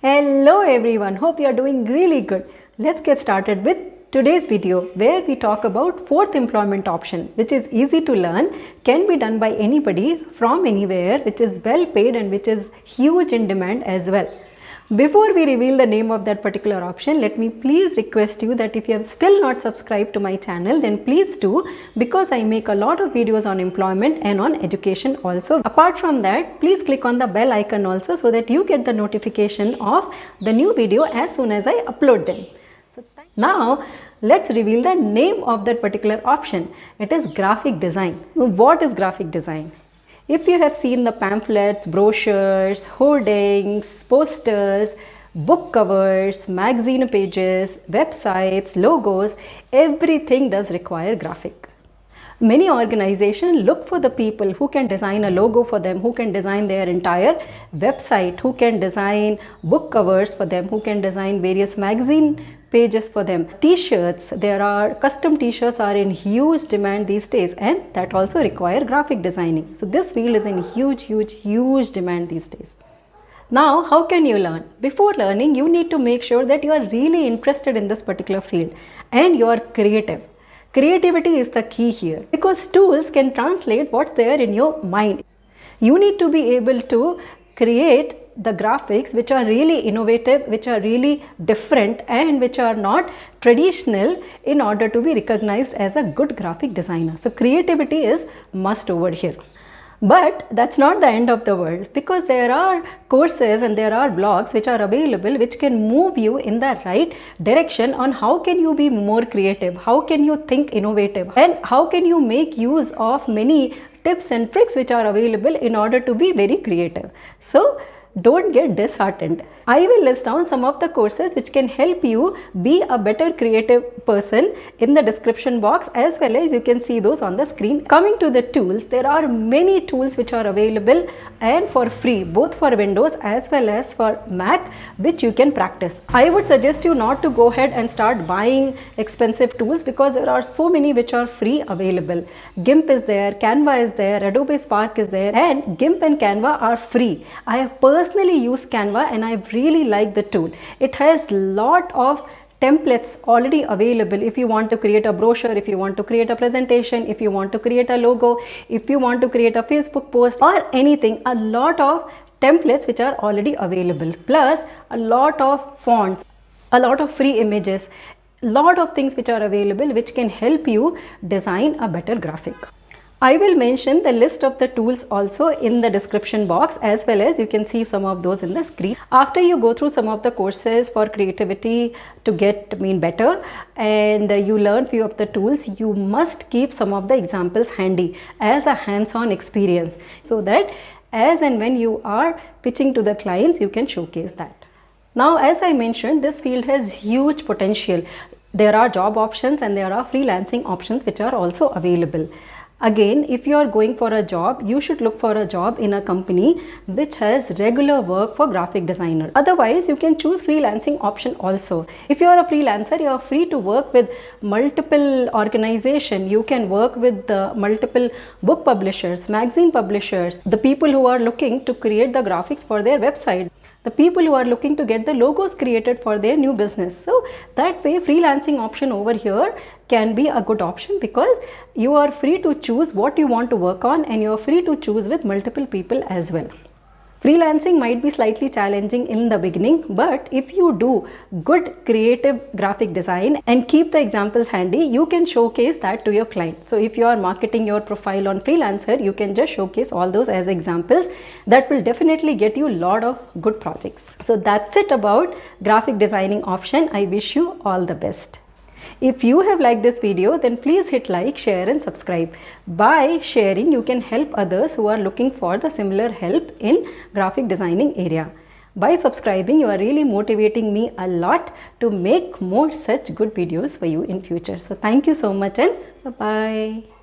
Hello everyone, hope you are doing really good. Let's get started with today's video where we talk about fourth employment option, which is easy to learn, can be done by anybody from anywhere, which is well paid and which is huge in demand as well. Before we reveal the name of that particular option, let me please request you that if you have still not subscribed to my channel, then please do, because I make a lot of videos on employment and on education also. Apart from that, please click on the bell icon also so that you get the notification of the new video as soon as I upload them. So now let's reveal the name of that particular option. It is graphic design. What is graphic design? If you have seen the pamphlets, brochures, hoardings, posters, book covers, magazine pages, websites, logos, everything does require graphic. Many organizations look for the people who can design a logo for them, who can design their entire website, who can design book covers for them, who can design various magazine pages for them. T-shirts, custom t-shirts are in huge demand these days, and that also require graphic designing. So this field is in huge demand these days. Now, how can you learn? Before learning, you need to make sure that you are really interested in this particular field and you are creative. Creativity is the key here, because tools can translate what's there in your mind. You need to be able to create the graphics which are really innovative, which are really different and which are not traditional in order to be recognized as a good graphic designer. So creativity is must over here. But that's not the end of the world, because there are courses and there are blogs which are available which can move you in the right direction on how can you be more creative, how can you think innovative, and how can you make use of many tips and tricks which are available in order to be very creative. So don't get disheartened. I will list down some of the courses which can help you be a better creative person in the description box, as well as you can see those on the screen. Coming to the tools, there are many tools which are available and for free, both for Windows as well as for Mac, which you can practice. I would suggest you not to go ahead and start buying expensive tools, because there are so many which are free available. GIMP is there, Canva is there, Adobe Spark is there, and GIMP and Canva are free. I have personally used Canva and I really like the tool. It has lot of templates already available. If you want to create a brochure, if you want to create a presentation, if you want to create a logo, if you want to create a Facebook post or anything, a lot of templates which are already available, plus a lot of fonts, a lot of free images, lot of things which are available which can help you design a better graphic. I will mention the list of the tools also in the description box, as well as you can see some of those in the screen. After you go through some of the courses for creativity to get better and you learn few of the tools, you must keep some of the examples handy as a hands-on experience, so that as and when you are pitching to the clients, you can showcase that. Now, as I mentioned, this field has huge potential. There are job options and there are freelancing options which are also available. Again, if you are going for a job, you should look for a job in a company which has regular work for graphic designer. Otherwise, you can choose freelancing option also. If you are a freelancer, you are free to work with multiple organizations. You can work with multiple book publishers, magazine publishers, the people who are looking to create the graphics for their website, the people who are looking to get the logos created for their new business. So that way, freelancing option over here can be a good option, because you are free to choose what you want to work on and you are free to choose with multiple people as well. Freelancing might be slightly challenging in the beginning, but if you do good creative graphic design and keep the examples handy, you can showcase that to your client. So if you are marketing your profile on Freelancer, you can just showcase all those as examples. That will definitely get you a lot of good projects. So that's it about graphic designing option. I wish you all the best. If you have liked this video, then please hit like, share and subscribe. By sharing, you can help others who are looking for the similar help in graphic designing area. By subscribing, you are really motivating me a lot to make more such good videos for you in future. So thank you so much and bye-bye.